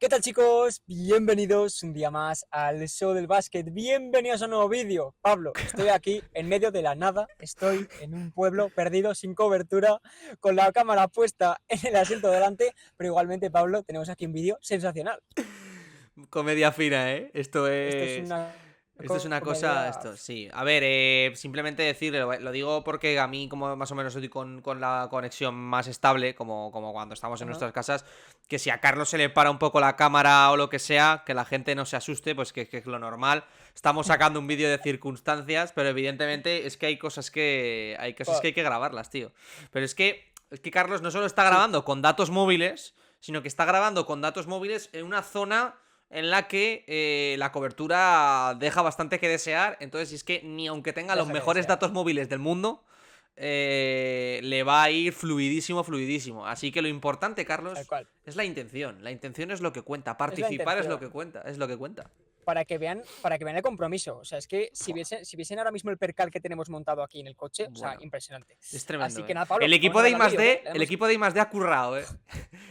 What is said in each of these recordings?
¿Qué tal, chicos? Bienvenidos un día más al show del básquet. Bienvenidos a un nuevo vídeo. Pablo, estoy aquí en medio de la nada. Estoy en un pueblo perdido, sin cobertura, con la cámara puesta en el asiento delante. Pero igualmente, Pablo, tenemos aquí un vídeo sensacional. Comedia fina, ¿eh? Esto es una Esto es una cosa, comedia. esto, sí. A ver, simplemente decirlo, lo digo porque a mí como más o menos estoy con la conexión más estable, como cuando estamos en Ajá. nuestras casas, que si a Carlos se le para un poco la cámara o lo que sea, que la gente no se asuste, pues que es lo normal. Estamos sacando un vídeo de circunstancias, pero evidentemente es que hay cosas que hay que grabarlas, tío. Pero es que Carlos no solo está Sí. grabando con datos móviles, sino que está grabando con datos móviles en una zona en la que la cobertura deja bastante que desear. Entonces, es que ni aunque tenga los Deja que mejores desear. datos móviles del mundo, le va a ir fluidísimo, fluidísimo. Así que lo importante, Tal Carlos, cual. es la intención. La intención es lo que cuenta. Es la Participar es lo que intención. cuenta. Es lo que cuenta. Para que vean el compromiso. O sea, es que si Buah, viesen, si viesen ahora mismo el percal que tenemos montado aquí en el coche, o sea, bueno, impresionante. es Así tremendo, que ¿eh? nada, El Pablo, vamos equipo a de darle al vídeo, ¿qué? I+D, el equipo de I+D ha currado, ¿eh?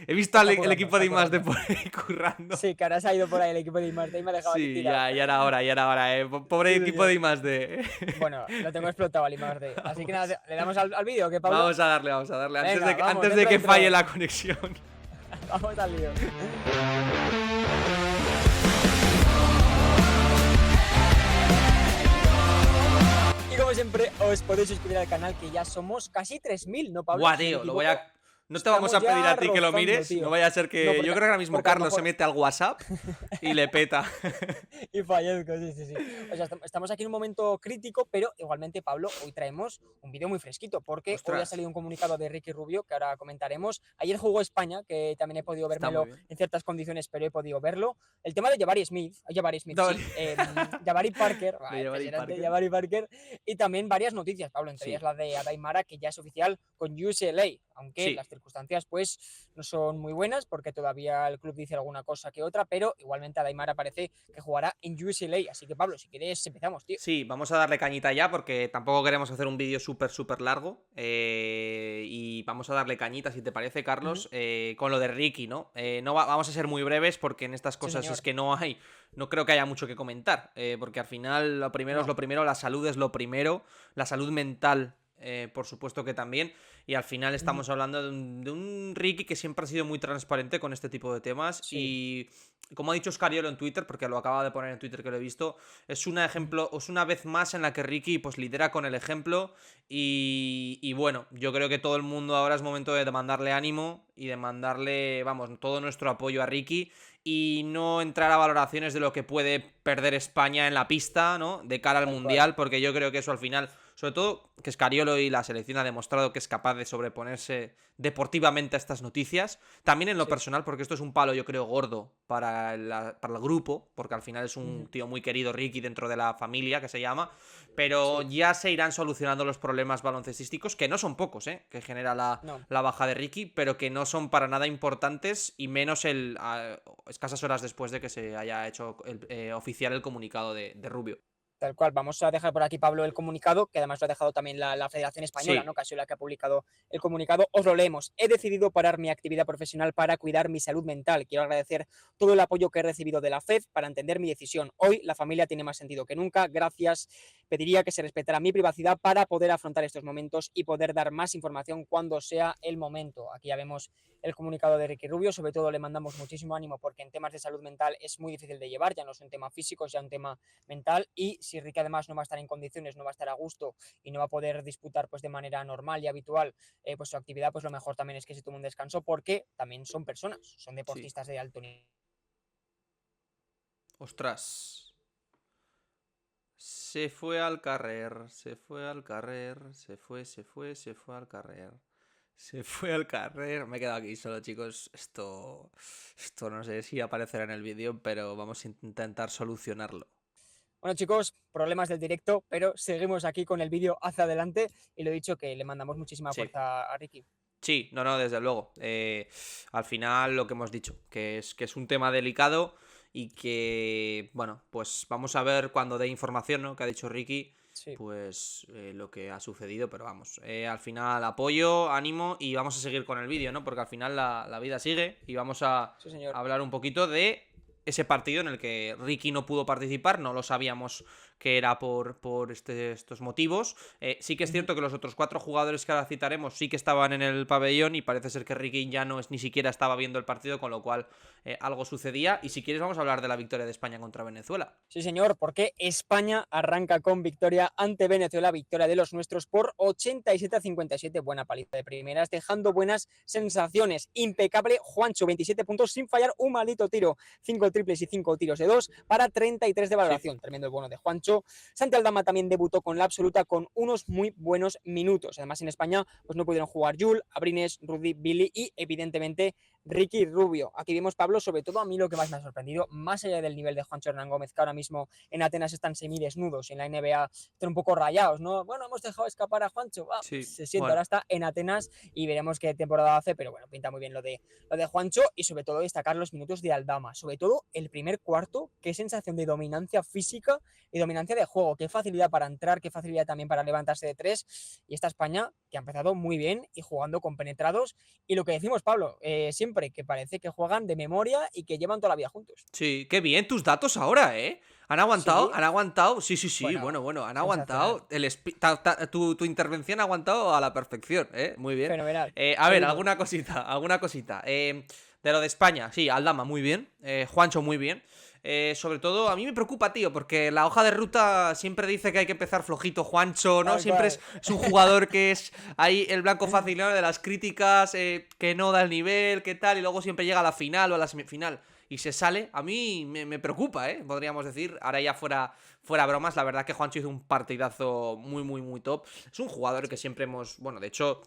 He visto Está el currando, equipo está de I+D currando. por ahí currando. Sí, que ahora se ha ido por ahí el equipo de Imarte y me ha dejado aquí Sí, tirado. ya era hora, ya era hora, ¿eh? Pobre Sí, equipo de señor. I+D. Bueno, lo tengo explotado al Imarte. Así que Vamos. nada, ¿le damos al vídeo, qué, Pablo? Vamos a darle, vamos a darle. Antes Venga, de, vamos, antes de dentro, que falle dentro. la conexión. Vamos al lío. Y como siempre, os podéis suscribir al canal, que ya somos casi 3000, ¿no, Pablo? Buah, Si no me tío, equivoco, No te vamos estamos a pedir ya a ti que lo rozando, mires. No tío. vaya a ser No, que. Yo creo que ahora mismo porque a lo Carlos se mejor mete al WhatsApp y le peta. y fallezco, sí, sí, sí. O sea, estamos aquí en un momento crítico, pero igualmente, Pablo, hoy traemos un vídeo muy fresquito, porque hoy ha Ostras, salido un comunicado de Ricky Rubio, que ahora comentaremos. Ayer jugó España, que también he podido está muy vérmelo bien. en ciertas condiciones, pero he podido verlo. El tema de Jabari Smith, No, sí. Jabari Parker, de Jabari impresionante, Parker. Jabari Parker. Y también varias noticias, Pablo, entre ellas Sí, la de Adaimara, que ya es oficial con UCLA, aunque sí. las circunstancias, pues, no son muy buenas, porque todavía el club dice alguna cosa que otra, pero igualmente Adaimara parece que jugará en UCLA. Así que, Pablo, si quieres, empezamos, tío. Sí, vamos a darle cañita ya porque tampoco queremos hacer un vídeo súper, súper largo. Y vamos a darle cañita, si te parece, Uh -huh. Carlos, con lo de Ricky, ¿no? Vamos a ser muy breves porque en estas Sí, cosas es señor. que no creo que haya mucho que comentar. Porque al final lo primero es No. lo primero, la salud es lo primero, la salud mental. Por supuesto que también. Y al final Uh -huh. estamos hablando de un Ricky que siempre ha sido muy transparente con este tipo de temas. Sí. Y como ha dicho Scariolo en Twitter, porque lo acaba de poner en Twitter que lo he visto, es un Uh -huh. ejemplo, es una vez más en la que Ricky pues lidera con el ejemplo. Y bueno, yo creo que todo el mundo ahora es momento de mandarle ánimo y de mandarle, vamos, todo nuestro apoyo a Ricky. Y no entrar a valoraciones de lo que puede perder España en la pista, ¿no? De cara al Tal cual. Mundial, porque yo creo que eso al final, sobre todo que Scariolo y la selección ha demostrado que es capaz de sobreponerse deportivamente a estas noticias. También en lo Sí. personal, porque esto es un palo, yo creo, gordo para el grupo, porque al final es Uh un -huh. tío muy querido, Ricky, dentro de la familia, que se llama. Pero Sí. ya se irán solucionando los problemas baloncestísticos, que no son pocos, que genera No. la baja de Ricky, pero que no son para nada importantes, y menos escasas horas después de que se haya hecho oficial el comunicado de Rubio. Tal cual, vamos a dejar por aquí, Pablo, el comunicado, que además lo ha dejado también la Federación Española, ¿no? Sí, Que ha sido la que ha publicado el comunicado. Os lo leemos. He decidido parar mi actividad profesional para cuidar mi salud mental. Quiero agradecer todo el apoyo que he recibido de la FED para entender mi decisión. Hoy la familia tiene más sentido que nunca. Gracias. Pediría que se respetara mi privacidad para poder afrontar estos momentos y poder dar más información cuando sea el momento. Aquí ya vemos el comunicado de Ricky Rubio. Sobre todo le mandamos muchísimo ánimo porque en temas de salud mental es muy difícil de llevar. Ya no es un tema físico, es ya un tema mental, y si Ricky además no va a estar en condiciones, no va a estar a gusto y no va a poder disputar pues de manera normal y habitual pues su actividad, pues lo mejor también es que se tome un descanso, porque también son personas, son sí. deportistas de alto nivel. Ostras. Se fue al carrer, se fue al carrer, se fue al carrer. Se fue al carrer. Me he quedado aquí solo, chicos. Esto no sé si aparecerá en el vídeo, pero vamos a intentar solucionarlo. Bueno, chicos, problemas del directo, pero seguimos aquí con el vídeo hacia adelante, y lo he dicho, que le mandamos muchísima Sí. fuerza a Ricky. Sí, no, desde luego. Al final lo que hemos dicho, que es un tema delicado y que, bueno, pues vamos a ver cuando dé información, ¿no? Que ha dicho Ricky. Sí, pues lo que ha sucedido, pero vamos, al final apoyo, ánimo y vamos a seguir con el vídeo, ¿no? Porque al final la vida sigue y vamos a sí, señor. hablar un poquito de ese partido en el que Ricky no pudo participar, no lo sabíamos que era por estos motivos. Sí que es Ujú. cierto que los otros 4 jugadores que ahora citaremos sí que estaban en el pabellón y parece ser que Ricky ya no es, ni siquiera estaba viendo el partido, con lo cual algo sucedía. Y si quieres vamos a hablar de la victoria de España contra Venezuela. Sí, señor, porque España arranca con victoria ante Venezuela, victoria de los nuestros por 87-57, buena paliza de primeras, dejando buenas sensaciones. Impecable Juancho, 27 puntos sin fallar un maldito tiro, 5 triples y 5 tiros de 2 para 33 de Sí. valoración. Tremendo el bono de Juancho. Santi Aldama también debutó con la absoluta con unos muy buenos minutos. Además, en España pues no pudieron jugar Jul, Abrines, Rudy, Billy y evidentemente Ricky Rubio. Aquí vimos, Pablo, sobre todo a mí lo que más me ha sorprendido, más allá del nivel de Juancho Hernán Gómez, que ahora mismo en Atenas están semidesnudos y en la NBA están un poco rayados, ¿no? Bueno, hemos dejado escapar a Juancho, Sí, se siente, bueno. ahora está en Atenas y veremos qué temporada hace, pero bueno, pinta muy bien lo de Juancho y sobre todo destacar los minutos de Aldama, sobre todo el primer cuarto, qué sensación de dominancia física y dominancia de juego, qué facilidad para entrar, qué facilidad también para levantarse de tres y esta España que ha empezado muy bien y jugando con penetrados y lo que decimos, Pablo, siempre que parece que juegan de memoria y que llevan toda la vida juntos. Sí, qué bien tus datos ahora, ¿eh? Sí, Han aguantado, sí, sí, sí, bueno, bueno, han sensacional, aguantado, tu intervención ha aguantado a la perfección, ¿eh? Muy bien. fenomenal. A ver, Seguimos. alguna cosita. De lo de España, sí, Aldama, muy bien, Juancho, muy bien. Sobre todo, a mí me preocupa, tío, porque la hoja de ruta siempre dice que hay que empezar flojito, Juancho, ¿no? Tal Siempre cual. es un jugador que es ahí el blanco fácil, ¿no? De las críticas, que no da el nivel, que tal, y luego siempre llega a la final o a la semifinal y se sale, a mí me preocupa, ¿eh? Podríamos decir, ahora ya fuera bromas, la verdad que Juancho hizo un partidazo muy, muy, muy top. Es un jugador que siempre hemos, bueno, de hecho,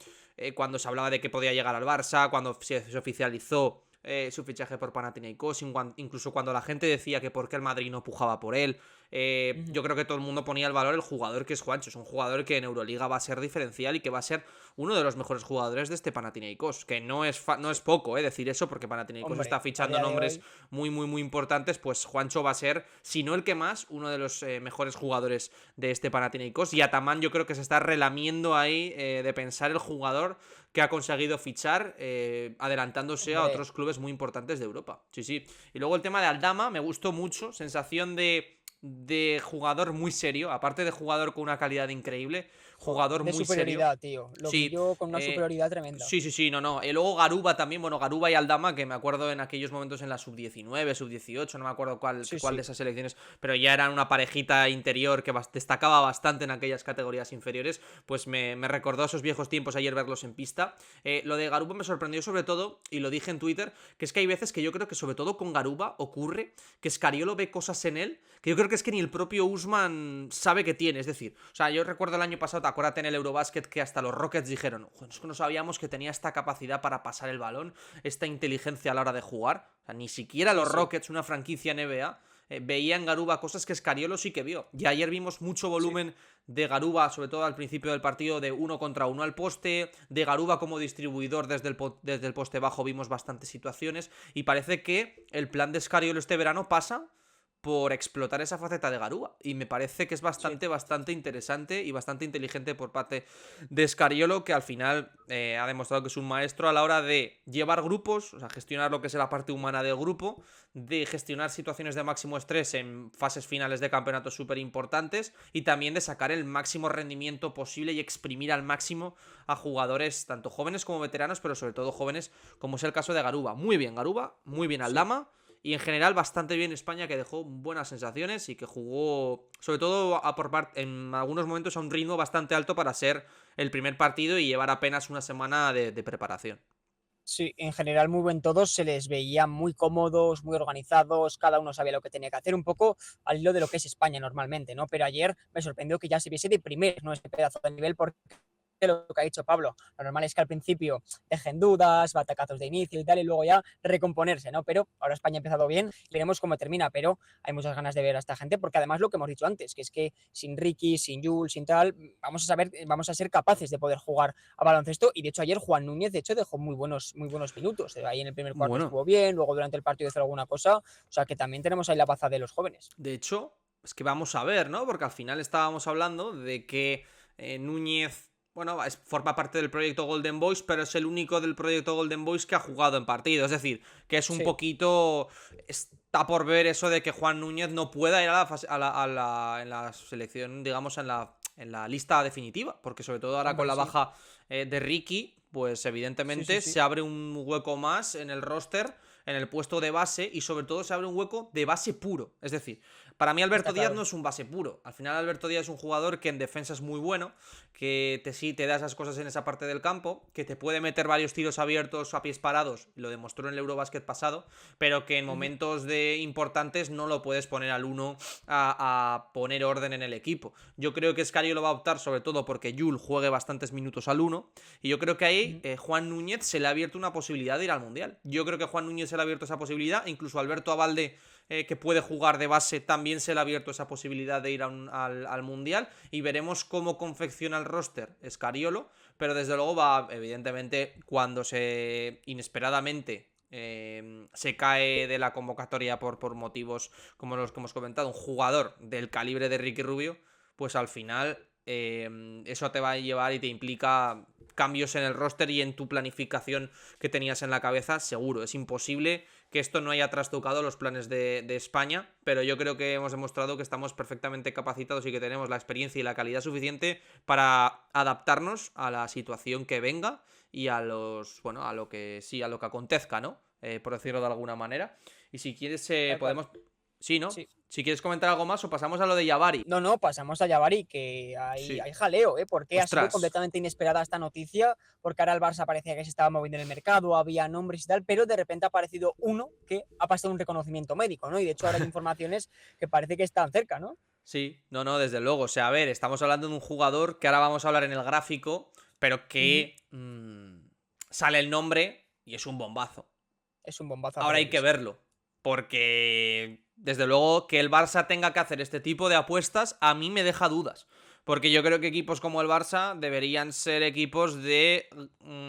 cuando se hablaba de que podía llegar al Barça, cuando se oficializó su fichaje por Panathinaikos, incluso cuando la gente decía que por qué el Madrid no pujaba por él, Ujú. yo creo que todo el mundo ponía el valor el jugador que es Juancho. Es un jugador que en Euroliga va a ser diferencial y que va a ser uno de los mejores jugadores de este Panathinaikos, que no es Sí. poco decir eso, porque Panathinaikos está Hombre, a fichando día de nombres hoy, muy, muy, muy importantes. Pues Juancho va a ser, si no el que más, uno de los mejores jugadores de este Panathinaikos. Y Ataman yo creo que se está relamiendo ahí de pensar el jugador que ha conseguido fichar, adelantándose a hombre, otros clubes muy importantes de Europa. Sí, sí. Y luego el tema de Aldama me gustó mucho, sensación de jugador muy serio, aparte de jugador con una calidad increíble, jugador de muy serio. superioridad, tío. Lo vi Sí, yo con una superioridad tremenda. sí, sí, sí, no, no. Y luego Garuba también, bueno, Garuba y Aldama, que me acuerdo en aquellos momentos en la sub-19, sub-18, no me acuerdo Sí, cuál de sí. esas selecciones, pero ya eran una parejita interior que destacaba bastante en aquellas categorías inferiores, pues me recordó esos viejos tiempos ayer verlos en pista. Lo de Garuba me sorprendió sobre todo, y lo dije en Twitter, que es que hay veces que yo creo que sobre todo con Garuba ocurre que Scariolo ve cosas en él que yo creo que es que ni el propio Usman sabe que tiene. Es decir, o sea, yo recuerdo el año pasado, acuérdate en el Eurobasket, que hasta los Rockets dijeron, es que no sabíamos que tenía esta capacidad para pasar el balón, esta inteligencia a la hora de jugar. O sea, ni siquiera Sí, los sí. Rockets, una franquicia NBA, veía en Garuba cosas que Scariolo sí que vio. Y ayer vimos mucho Sí. volumen de Garuba, sobre todo al principio del partido, de 1 contra 1 al poste, de Garuba como distribuidor desde el poste bajo vimos bastantes situaciones, y parece que el plan de Scariolo este verano pasa por explotar esa faceta de Garúa. Y me parece que es Sí. bastante interesante y bastante inteligente por parte de Scariolo, que al final ha demostrado que es un maestro a la hora de llevar grupos, o sea, gestionar lo que es la parte humana del grupo, de gestionar situaciones de máximo estrés en fases finales de campeonatos súper importantes y también de sacar el máximo rendimiento posible y exprimir al máximo a jugadores tanto jóvenes como veteranos, pero sobre todo jóvenes, como es el caso de Garuba, muy bien Sí. Aldama. Y en general bastante bien España, que dejó buenas sensaciones y que jugó, sobre todo en algunos momentos, a un ritmo bastante alto para ser el primer partido y llevar apenas una semana de preparación. Sí, en general muy buen todos, se les veía muy cómodos, muy organizados, cada uno sabía lo que tenía que hacer, un poco al hilo de lo que es España normalmente, ¿no? Pero ayer me sorprendió que ya se viese de primer, ¿no? Ese pedazo de nivel, porque lo que ha dicho Pablo, lo normal es que al principio dejen dudas, batacazos de inicio y tal, y luego ya recomponerse, ¿no? Pero ahora España ha empezado bien, veremos cómo termina, pero hay muchas ganas de ver a esta gente, porque además lo que hemos dicho antes, que es que sin Ricky, sin Jules, sin tal, vamos a ser capaces de poder jugar a baloncesto, y de hecho ayer Juan Núñez, de hecho, dejó muy buenos minutos, ahí en el primer cuarto Bueno, estuvo bien, luego durante el partido hizo alguna cosa, o sea que también tenemos ahí la baza de los jóvenes. de hecho, es que vamos a ver, ¿no? Porque al final estábamos hablando de que Núñez, bueno, forma parte del proyecto Golden Boys, pero es el único del proyecto Golden Boys que ha jugado en partido. Es decir, que es un Sí. poquito... Está por ver eso de que Juan Núñez no pueda ir en la selección, digamos, en la lista definitiva. Porque sobre todo ahora con Hombre, la sí. baja de Ricky, pues Sí, sí, evidentemente sí. se abre un hueco más en el roster, en el puesto de base, y sobre todo se abre un hueco de base puro. Es decir, para mí Alberto Está Díaz claro. no es un base puro. Al final Alberto Díaz es un jugador que en defensa es muy bueno, que sí te da esas cosas en esa parte del campo, que te puede meter varios tiros abiertos a pies parados, lo demostró en el Eurobasket pasado, pero que en Ujú. momentos de importantes no lo puedes poner al uno a poner orden en el equipo. Yo creo que Escariolo va a optar sobre todo porque Yul juegue bastantes minutos al uno, y yo creo que ahí Ujú. Juan Núñez se le ha abierto una posibilidad de ir al Mundial. Yo creo que Juan Núñez se le ha abierto esa posibilidad, incluso Alberto Abalde, que puede jugar de base, también se le ha abierto esa posibilidad de ir al Mundial, y veremos cómo confecciona el roster Scariolo, pero desde luego va, evidentemente, cuando inesperadamente se cae de la convocatoria por motivos como los que hemos comentado, un jugador del calibre de Ricky Rubio, pues al final eso te va a llevar y te implica cambios en el roster y en tu planificación que tenías en la cabeza, seguro. Es imposible que esto no haya trastocado los planes de España, pero yo creo que hemos demostrado que estamos perfectamente capacitados y que tenemos la experiencia y la calidad suficiente para adaptarnos a la situación que venga y a bueno, a lo que sí, a lo que acontezca, ¿no? Por decirlo de alguna manera. Y si quieres, Tal cual. podemos... Sí, ¿no? Sí. Si quieres comentar algo más o pasamos a lo de Yavari. No, no, pasamos a Yavari, que Sí. hay jaleo, ¿eh? Porque ha sido Ostras. completamente inesperada esta noticia, porque ahora el Barça parecía que se estaba moviendo en el mercado, había nombres y tal, pero de repente ha aparecido uno que ha pasado un reconocimiento médico, ¿no? Y de hecho ahora hay informaciones que parece que están cerca, ¿no? Sí, no, no, desde luego. O sea, a ver, estamos hablando de un jugador que ahora vamos a hablar en el gráfico, pero Ujú. que sale el nombre y es un bombazo. Es un bombazo a Ahora hay priori, que sí. verlo, porque desde luego que el Barça tenga que hacer este tipo de apuestas a mí me deja dudas. Porque yo creo que equipos como el Barça deberían ser equipos de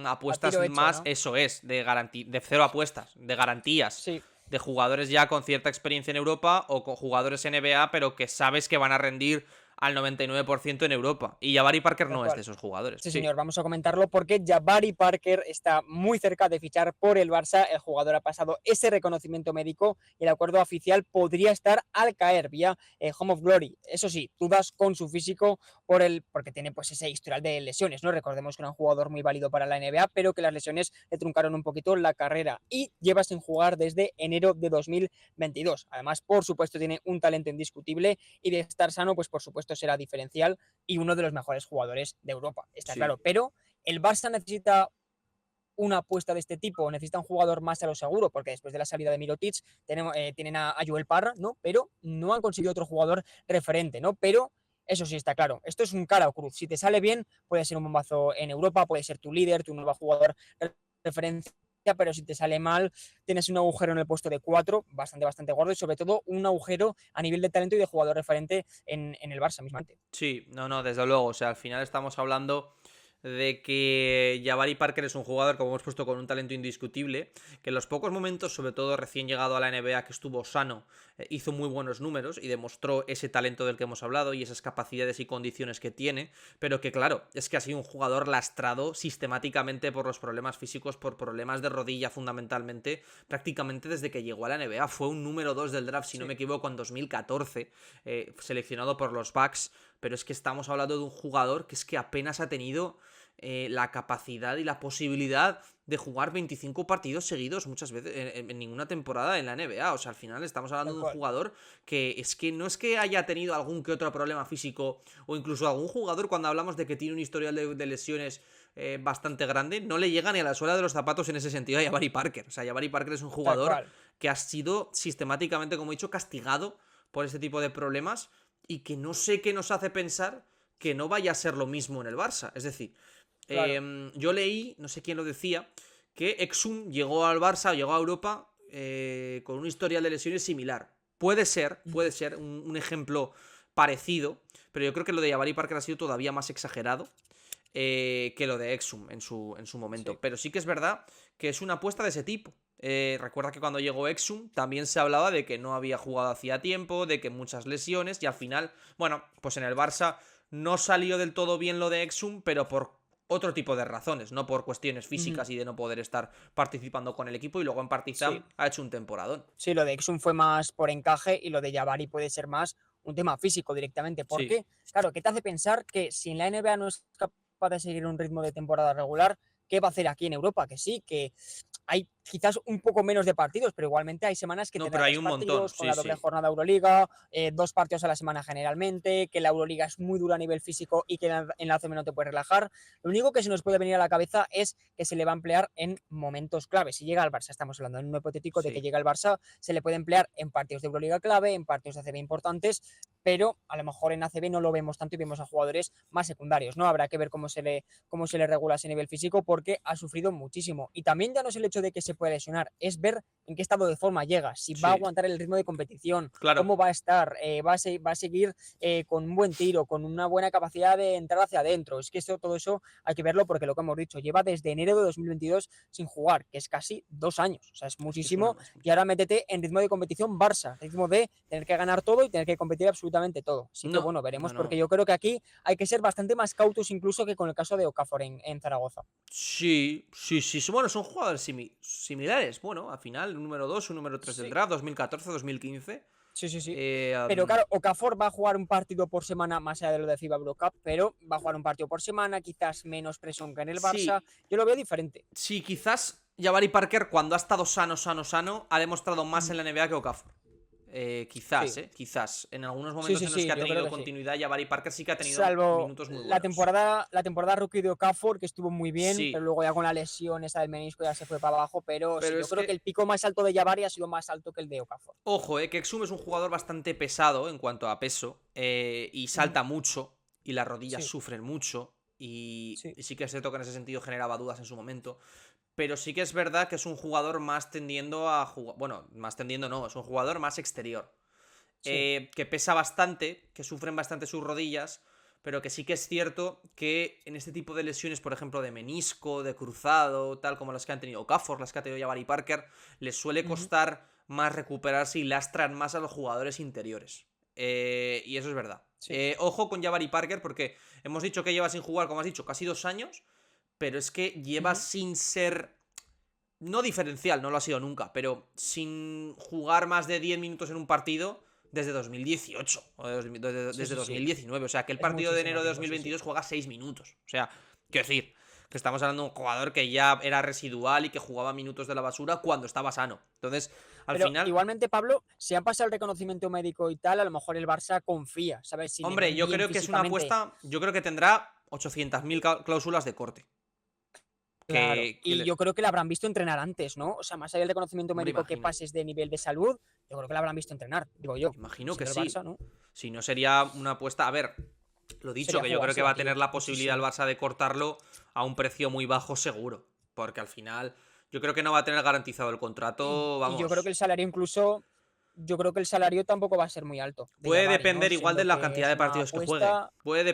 A apuestas tiro hecho, más, ¿no? eso es, de cero apuestas, de garantías, Sí, de jugadores ya con cierta experiencia en Europa o con jugadores NBA, pero que sabes que van a rendir al 99% en Europa. Y Jabari Parker tal no es cual. de esos jugadores, Sí, sí. señor, vamos a comentarlo porque Jabari Parker está muy cerca de fichar por el Barça. El jugador ha pasado ese reconocimiento médico y el acuerdo oficial podría estar al caer vía Home of Glory. Eso sí, dudas con su físico porque tiene pues ese historial de lesiones, ¿no? Recordemos que era un jugador muy válido para la NBA, pero que las lesiones le truncaron un poquito la carrera y lleva sin jugar desde enero de 2022. Además, por supuesto, tiene un talento indiscutible y de estar sano, pues por supuesto será diferencial y uno de los mejores jugadores de Europa, está Sí. claro. Pero el Barça necesita una apuesta de este tipo, necesita un jugador más a lo seguro, porque después de la salida de Mirotic tienen a Joel Parra, ¿no? Pero no han conseguido otro jugador referente, ¿no? Pero eso sí está claro, esto es un cara o cruz. Si te sale bien, puede ser un bombazo en Europa, puede ser tu líder, tu nuevo jugador referencia, pero si te sale mal, tienes un agujero en el puesto de 4, bastante gordo, y sobre todo un agujero a nivel de talento y de jugador referente en el Barça mismamente. Sí, no, no, desde luego. O sea, al final estamos hablando de que Jabari Parker es un jugador, como hemos puesto, con un talento indiscutible, que en los pocos momentos, sobre todo recién llegado a la NBA, que estuvo sano, hizo muy buenos números y demostró ese talento del que hemos hablado y esas capacidades y condiciones que tiene, pero que claro, es que ha sido un jugador lastrado sistemáticamente por los problemas físicos, por problemas de rodilla fundamentalmente, prácticamente desde que llegó a la NBA. Fue un número 2 del draft, si no Sí, me equivoco, en 2014, seleccionado por los Bucks, pero es que estamos hablando de un jugador que es que apenas ha tenido la capacidad y la posibilidad de jugar 25 partidos seguidos muchas veces en ninguna temporada en la NBA. O sea, al final estamos hablando tal de un cual. jugador que es que no es que haya tenido algún que otro problema físico o incluso algún jugador cuando hablamos de que tiene un historial de lesiones bastante grande, no le llega ni a la suela de los zapatos en ese sentido a Jabari Parker. O sea, Jabari Parker es un Tal jugador cual. que ha sido sistemáticamente, como he dicho, castigado por este tipo de problemas y que no sé qué nos hace pensar que no vaya a ser lo mismo en el Barça. Es decir, Claro. yo leí, no sé quién lo decía, que Exum llegó al Barça, llegó a Europa con un historial de lesiones similar. Puede ser un ejemplo parecido, pero yo creo que lo de Jabari Parker ha sido todavía más exagerado que lo de Exum en su momento. Sí. Pero sí que es verdad que es una apuesta de ese tipo. Recuerda que cuando llegó Exum también se hablaba de que no había jugado hacía tiempo, de que muchas lesiones, y al final, bueno, pues en el Barça no salió del todo bien lo de Exum, pero por otro tipo de razones, no por cuestiones Ujú. físicas y de no poder estar participando con el equipo, y luego en Sí, Partizan ha hecho un temporadón. sí, lo de Exum fue más por encaje y lo de Jabari puede ser más un tema físico directamente. ¿Por Sí, qué? Claro, ¿qué te hace pensar que si en la NBA no es capaz de seguir un ritmo de temporada regular, qué va a hacer aquí en Europa? Que sí, que hay quizás un poco menos de partidos, pero igualmente hay semanas que no, tendrá pero hay tres un montón, partidos con sí, la doble sí. jornada Euroliga, dos partidos a la semana generalmente, que la Euroliga es muy dura a nivel físico y que en la ACB no te puedes relajar. Lo único que se nos puede venir a la cabeza es que se le va a emplear en momentos clave. Si llega al Barça, estamos hablando en un hipotético de que Sí. llega al Barça, se le puede emplear en partidos de Euroliga clave, en partidos de ACB importantes, pero a lo mejor en ACB no lo vemos tanto y vemos a jugadores más secundarios, ¿no? Habrá que ver cómo se le regula ese nivel físico porque ha sufrido muchísimo. Y también ya no es el hecho de que se pueda lesionar, es ver en qué estado de forma llega, si va a Sí, aguantar el ritmo de competición, claro. cómo va a estar, va a seguir con un buen tiro, con una buena capacidad de entrar hacia adentro. Es que todo eso hay que verlo porque lo que hemos dicho, lleva desde enero de 2022 sin jugar, que es casi 2 años, o sea, es Es que muchísimo. es Y mucho. ahora métete en ritmo de competición Barça, ritmo de tener que ganar todo y tener que competir absolutamente todo. Así que No, bueno, no, veremos porque no. yo creo que aquí hay que ser bastante más cautos incluso que con el caso de Okafor en Zaragoza. Sí, sí, sí. Bueno, son jugadores similares. Bueno, al final, un número 2, un número 3 del Sí, draft, 2014, 2015. sí, sí, sí. Eh, Pero am, claro, Okafor va a jugar un partido por semana más allá de lo de FIBA Eurocup, pero va a jugar un partido por semana, quizás menos presión que en el Barça. sí, Yo lo veo diferente. sí, quizás Jabari Parker, cuando ha estado sano, ha demostrado más en Ujú. la NBA que Okafor. Sí, Quizás. En algunos sí, momentos sí, en los que sí, ha yo creo tenido que sí. continuidad, Jabari Parker sí que ha tenido Salvo minutos muy buenos. la temporada rookie de Okafor, que estuvo muy bien, pero Sí, luego ya con la lesión esa del menisco ya se fue para abajo. Pero sí, pero yo es creo que que, el pico más alto de Jabari ha sido más alto que el de Okafor. ojo, que Exum es un jugador bastante pesado en cuanto a peso, y Ujú. salta mucho y las rodillas Sí, sufren mucho. Y, sí. y sí que es cierto que en ese sentido generaba dudas en su momento. Pero sí que es verdad que es un jugador más tendiendo a jugar. Bueno, más tendiendo no, es un jugador más exterior. Sí. Que pesa bastante, que sufren bastante sus rodillas, pero que sí que es cierto que en este tipo de lesiones, por ejemplo, de menisco, de cruzado, tal como las que han tenido Okafor, las que ha tenido Jabari Parker, les suele Ujú. costar más recuperarse y lastran más a los jugadores interiores. Y eso es verdad. Sí. Ojo con Jabari Parker, porque hemos dicho que lleva sin jugar, como has dicho, casi 2 años, pero es que lleva Ujú. sin ser, no diferencial, no lo ha sido nunca, pero sin jugar más de 10 minutos en un partido desde 2018 o Sí, desde sí, sí. 2019. O sea, que el Es partido de muchísimo enero de tiempo, sí, sí. 2022 juega 6 minutos. O sea, quiero decir, que estamos hablando de un jugador que ya era residual y que jugaba minutos de la basura cuando estaba sano. Entonces, al Pero final, igualmente, Pablo, si han pasado el reconocimiento médico y tal, a lo mejor el Barça confía, ¿sabes? Si le hombre, ven yo bien creo que es una físicamente. apuesta, yo creo que tendrá 800.000 cláusulas de corte. Claro. Que Y yo creo que la habrán visto entrenar antes, ¿no? O sea, más allá del reconocimiento hombre, médico que imagino. pases de nivel de salud, yo creo que la habrán visto entrenar, digo yo. Imagino que Siendo el sí. Barça, ¿no? Si no sería una apuesta. A ver, lo dicho, Sería que yo creo que jugársela va a aquí tener la posibilidad el muchísimo. Barça de cortarlo a un precio muy bajo seguro. Porque al final, yo creo que no va a tener garantizado el contrato, Y yo creo que vamos. el salario incluso, yo creo que el salario tampoco va a ser muy alto de Puede Jabari, ¿no? depender igual de Siendo la que cantidad es de una partidos que juegue. apuesta. Claro, Puede claro,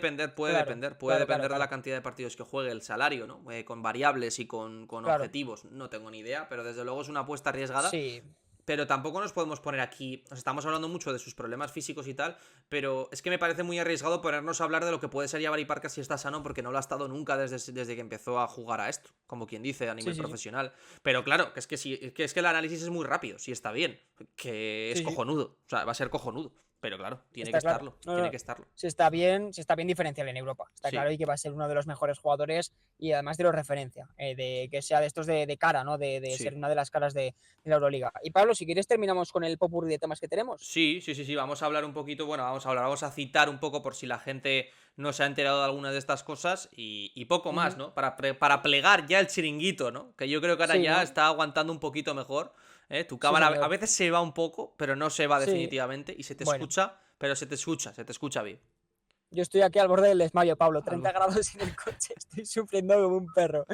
claro, depender de la claro, cantidad de partidos que juegue el salario, ¿no? Con variables y con claro. objetivos. No tengo ni idea, pero desde luego es una apuesta arriesgada. Sí, Pero tampoco nos podemos poner aquí. Nos estamos hablando mucho de sus problemas físicos y tal. Pero es que me parece muy arriesgado ponernos a hablar de lo que puede ser Jabari Parker si está sano, porque no lo ha estado nunca desde que empezó a jugar a esto. Como quien dice, a sí, nivel sí, sí. profesional. Pero claro, que es que, es que el análisis es muy rápido, si está bien. Que es Sí, sí. cojonudo. O sea, va a ser cojonudo. Pero claro, tiene que Está claro. estarlo. No, Tiene no, que estarlo. si está bien diferencial en Europa. Está Sí. claro y que va a ser uno de los mejores jugadores y además de los referencia, de que sea de estos de cara, ¿no? De ser Sí. una de las caras de la Euroliga. Y Pablo, si quieres terminamos con el popurrí de temas que tenemos. Sí, sí, sí, sí. Vamos a hablar un poquito. Bueno, vamos a citar un poco por si la gente no se ha enterado de alguna de estas cosas y poco más, Ujú. ¿no? Para plegar ya el chiringuito, ¿no? Que yo creo que ahora Sí, ya ¿no? está aguantando un poquito mejor. ¿Eh? Tu Sí, cámara a señor. veces se va un poco, pero no se va Sí. definitivamente y se te Bueno, escucha, pero se te escucha bien. Yo estoy aquí al borde del desmayo, Pablo. Al 30 borde. grados en el coche. Estoy sufriendo como un perro.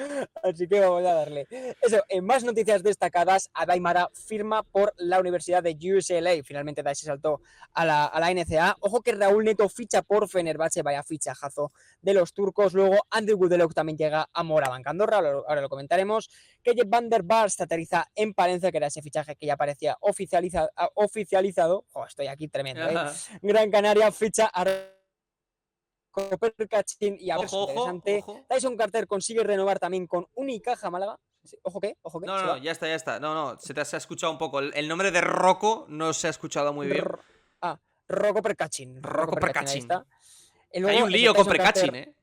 Así que vamos a darle. Eso, en más noticias destacadas, Adaimara firma por la Universidad de UCLA. Finalmente da ese salto a la NCAA. Ojo que Raúl Neto ficha por Fenerbahce. Vaya fichajazo de los turcos. Luego Andrew Gudelok también llega a Morabanc Andorra. Ahora lo comentaremos. Que Jeff Van der Barst aterriza en Palencia, que era ese fichaje que ya parecía oficializado. Jo, estoy aquí tremendo, ¿eh? Gran Canaria ficha a Percachín y a ver, es Ojo, ojo, interesante. ojo. Tyson Carter consigue renovar también con Unicaja Málaga. Ojo que, No, se no, va. ya está, ya está. No, se ha escuchado un poco. El nombre de Rocco no se ha escuchado muy bien. Ah, Rocco Percachín. Rocco Rocco Percachín, ahí Percachin. está. Y Hay luego un eso, lío con Tyson Precachin, Carter. ¿eh?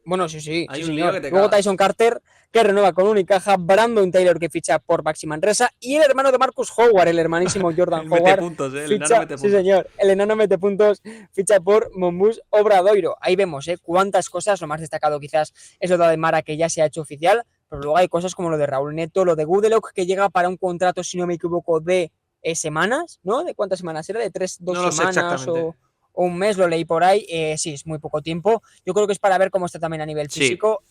Bueno, sí, Hay un lío que señor. te Luego cagas. Tyson Carter, que renueva con Unicaja, Brandon Taylor, que ficha por Baxi Manresa, y el hermano de Marcus Howard, el hermanísimo Jordan El mete Howard, puntos, ¿eh? El enano ficha, mete sí puntos. señor, el enano mete puntos, ficha por Monbus Obradoiro. Ahí vemos, cuántas cosas, lo más destacado quizás es lo de Aymara, que ya se ha hecho oficial, pero luego hay cosas como lo de Raúl Neto, lo de Gudelok, que llega para un contrato, si no me equivoco, de semanas, ¿no? ¿De cuántas semanas era? ¿De 2 No lo sé semanas exactamente. o un mes? Lo leí por ahí. Sí, es muy poco tiempo. Yo creo que es para ver cómo está también a nivel Sí, físico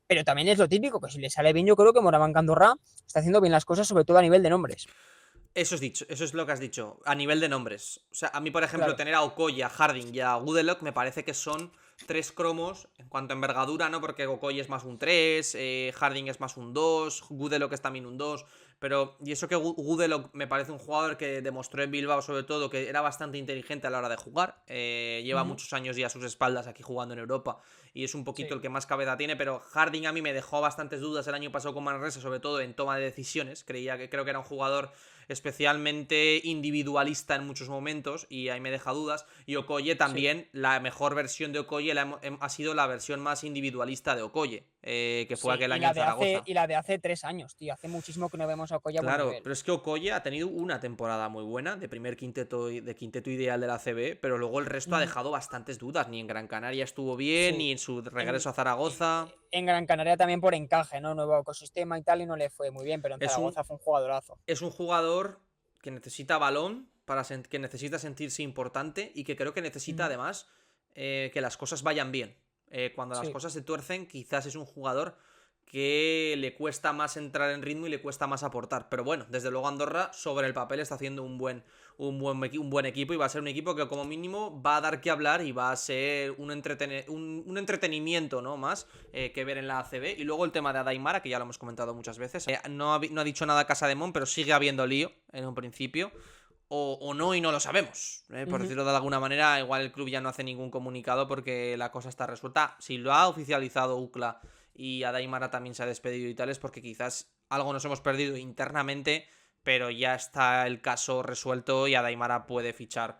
pero también es lo típico, que si le sale bien, yo creo que Morabanc Andorra está haciendo bien las cosas, sobre todo a nivel de nombres. eso es dicho, eso es lo que has dicho, a nivel de nombres. O sea, a mí, por ejemplo, Claro. tener a Okoye, a Harding y a Gudelok me parece que son tres cromos en cuanto a envergadura, ¿no? Porque Okoye es más un 3, Harding es más un 2, Gudelok es también un 2. Pero, y eso que Gudelok me parece un jugador que demostró en Bilbao, sobre todo, que era bastante inteligente a la hora de jugar. Lleva muchos años ya a sus espaldas aquí jugando en Europa y es un poquito el Sí. que más cabeza tiene. Pero Harding a mí me dejó bastantes dudas el año pasado con Manresa, sobre todo en toma de decisiones. Creo que era un jugador especialmente individualista en muchos momentos y ahí me deja dudas. Y Okoye también, sí. La mejor versión de Okoye ha sido la versión más individualista de Okoye, que fue aquel año en Zaragoza. Y la de hace 3 años, tío. Hace muchísimo que no vemos a Okoye a buen Claro, nivel. pero es que Okoye ha tenido una temporada muy buena de primer quinteto ideal de la CB, pero luego el resto ha dejado bastantes dudas. Ni en Gran Canaria estuvo bien, Sí. ni en su regreso a Zaragoza. En Gran Canaria también por encaje, ¿no? Nuevo ecosistema y tal, y no le fue muy bien, pero en Zaragoza fue un jugadorazo. Es un jugador que necesita balón, que necesita sentirse importante y que creo que necesita además que las cosas vayan bien. Cuando las cosas se tuercen, quizás es un jugador que le cuesta más entrar en ritmo y le cuesta más aportar. Pero bueno, desde luego Andorra sobre el papel está haciendo un buen equipo y va a ser un equipo que como mínimo va a dar que hablar y va a ser un entretenimiento, ¿no? Más que ver en la ACB. Y luego el tema de Adaimara, que ya lo hemos comentado muchas veces. No ha dicho nada Casademón, pero sigue habiendo lío en un principio. O no, y no lo sabemos. Por decirlo de alguna manera, igual el club ya no hace ningún comunicado porque la cosa está resuelta. Si lo ha oficializado UCLA y Adaimara también se ha despedido y tal, es porque quizás algo nos hemos perdido internamente, pero ya está el caso resuelto y Adaimara puede fichar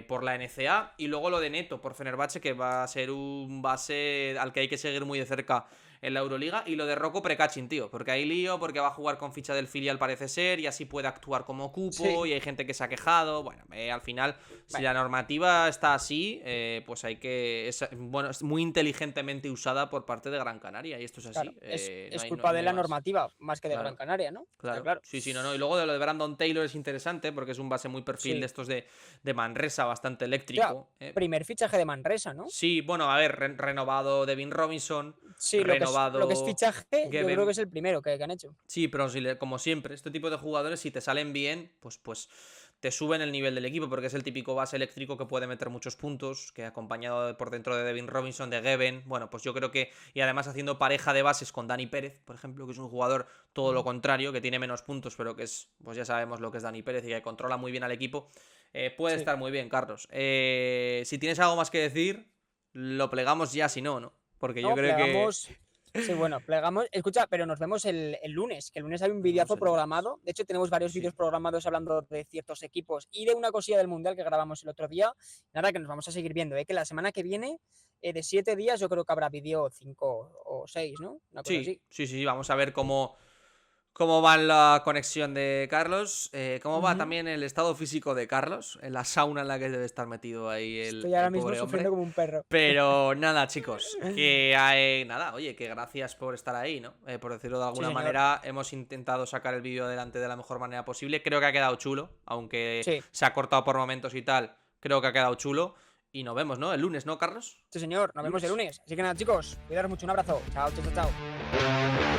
por la NCA. Y luego lo de Neto por Fenerbahce, que va a ser un base al que hay que seguir muy de cerca en la Euroliga. Y lo de Rocco Precachin, tío, porque hay lío, porque va a jugar con ficha del filial parece ser, y así puede actuar como cupo, y hay gente que se ha quejado. Bueno, al final, si la normativa está así, pues hay que... Es muy inteligentemente usada por parte de Gran Canaria, y esto es así. Claro, es culpa de la normativa, más que de Gran Canaria, ¿no? Claro. Sí, no. Y luego de lo de Brandon Taylor es interesante, porque es un base muy perfil de estos de Manresa, bastante eléctrico. Primer fichaje de Manresa, ¿no? Sí, bueno, a ver, renovado Devin Robinson, sí, renovado lo que es fichaje, Geben. yo creo que es el primero que han hecho. Sí, pero como siempre, este tipo de jugadores, si te salen bien, pues te suben el nivel del equipo, porque es el típico base eléctrico que puede meter muchos puntos, que acompañado por dentro de Devin Robinson, de Geben, bueno, pues yo creo que, y además haciendo pareja de bases con Dani Pérez, por ejemplo, que es un jugador todo lo contrario, que tiene menos puntos, pero que es, pues ya sabemos lo que es Dani Pérez y que controla muy bien al equipo, puede estar muy bien, Carlos. Si tienes algo más que decir, lo plegamos ya, si no, ¿no? Porque yo creo plegamos... que... Sí, bueno, plegamos. Escucha, pero nos vemos el lunes, que el lunes hay un videazo programado. De hecho, tenemos varios vídeos programados hablando de ciertos equipos y de una cosilla del Mundial que grabamos el otro día. Nada, que nos vamos a seguir viendo, que la semana que viene, de 7 días, yo creo que habrá vídeo 5 o 6, ¿no? Una cosa así. Sí, vamos a ver cómo va la conexión de Carlos, cómo va también el estado físico de Carlos, en la sauna en la que debe estar metido ahí Estoy ahora mismo sufriendo como un perro. Pero nada, chicos, que hay nada, oye, que gracias por estar ahí, ¿no? Por decirlo de alguna manera, hemos intentado sacar el vídeo adelante de la mejor manera posible. Creo que ha quedado chulo, aunque se ha cortado por momentos y tal, creo que ha quedado chulo. Y nos vemos, ¿no? El lunes, ¿no, Carlos? Sí, señor, nos vemos el lunes. Así que nada, chicos, cuidaros mucho, un abrazo. Chao, chao, chao, chao.